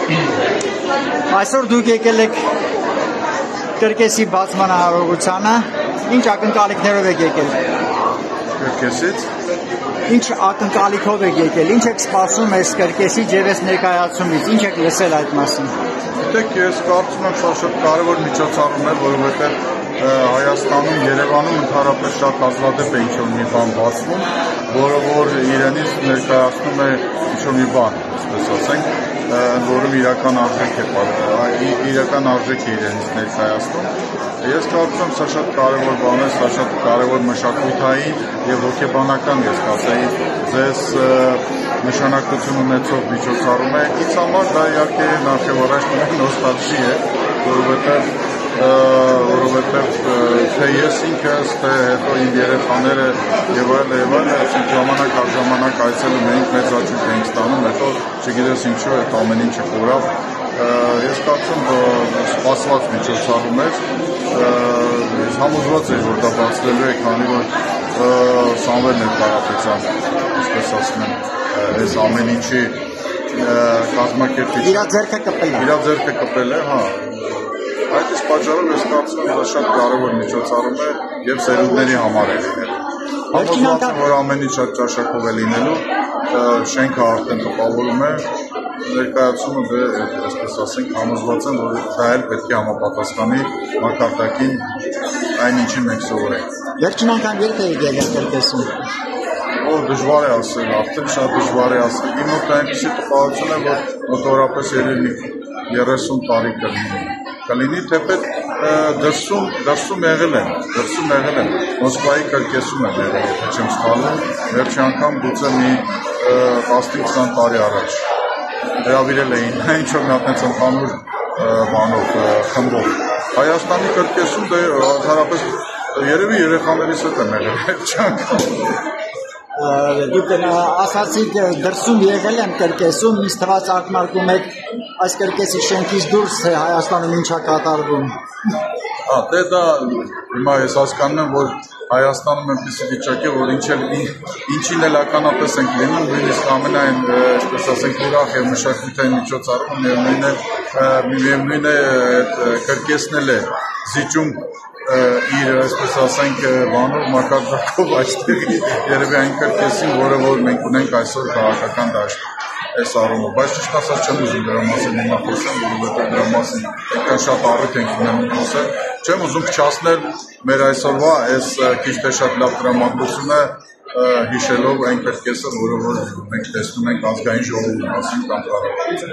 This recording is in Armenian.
Այսօր դուք եկել եք կրկեսի բացման հարողությանը, ինչ ակնկալիքներով եք եկել։ Կրկեսից։ Ինչ ակնկալիքով եք եկել, ինչ եք սպասում այս կրկեսի ջևես ներկայացումից, ինչ եք լսել այդ մասին։ Գիտեք, ես կարծում եմ շատ կարևոր միջոցառում է, որովհետև Հայաստանում, Երևանում ընդհանրապես շատ հազվադեպ է ինչ-որ մի բան բացվում, որը որ իրենից ներկայացնում է ինչ-որ մի բան, այսպես ասենք, որը իրական արժեք է իրենից ներկայացնում։ Ես կարծում եմ, սա շատ կարևոր բան է, սա շատ կարևոր մշակութային եւ հոգեբանական ես կասեի ձեզ նշանակություն ունեցող միջոցառում է։ Ինձ համար դա իհարկե նախևառաջ նոստալգի է, որովհետև թե ես ինքս, թե հետո իմ երեխաները եւ այլն ժամանակ առ ժամանակ այցելում էինք, մեծ աճույք էինք ստանում, հետո չգիտես ինչու այդ ամեն ինչը կորավ։ Ես կարծում եմ սպասված միջոցառում էր, ես համոզված եմ, որ դա բացվելու է, քանի որ Սամվել Կարապետյան, այսպես ասում եմ, այս ամեն ինչի կազմակերպիչ։ Իր ձեռքը կպել է, հա։ Այդ իսկ պատճառով ես կարծում եմ, դա շատ կարևոր միջոցառում է եւ սերունդների համար է լինելու։ Համոզված եմ, որ ամեն ինչ շատ ճաշակով է լինելու, շենքը արդեն տպավորում է, ներկայացումը դե այսպես ասենք, համոզված եմ, որ դա էլ պետք է համապատասխանի մակարդակին այն ինչին մենք սովորենք։ Վերջին անգամ երբ եք եկել կրկեսում։ Դժվար է ասել, արդեն շատ դժվար է ասել։ Իմ մոտ այնպիսի տպավորություն է, որ մոտավորապես երևի 30 տարի կլինի, թեպետ դրսում եղել եմ, Մոսկվայի կրկեսում եմ եղել, եթե չեմ սխալվում, վերջի անգամ գուցե մի 15-20 տարի առաջ հրավիրել էին, ինչ-որ մի հատ ընդհանուր բանով, խմբով։ Հայաստանի կրկեսում դե ընդհանրապես երևի երեխաներիս հետ եմ եղել վերջի անգամ։ Դուք ասացիք դրսում եղել եմ կրկեսում, ինձ թվաց ակնարկում եք այս կրկեսի շենքից դուրս է Հայաստանում ինչա կատարվում։ Դե դա հիմա ես հասկանում եմ, որ Հայաստանում այնպիսի վիճակ է, որ ինչին էլ ականատես ենք լինում, նույնիսկ ամենայն, այսպես ասենք, ուրախ եւ մշակութային միջոցառումը միևնույն է կրկեսն էլ է զիջում իր, այսպես ասենք, բանով մակարդակով այստեղ երևի այն կրկեսին, որը որ մենք ունենք այսօր քաղաքական դաշտում այս առումով, բայց ճիշտ ասած չեմ ուզում դրա մասին հիմա խոսեմ, որովհետև դրա մասին այդքան շատ առիթ ենք ունենում խոսել, չեմ ուզում փչացնել մեր այսօրվա այս քիչ թե շատ լավ տրամադրությունը հիշելով այն կրկեսը, որը որ մենք տեսնում ենք ազգային ժողովում մասին կամ կառավարության։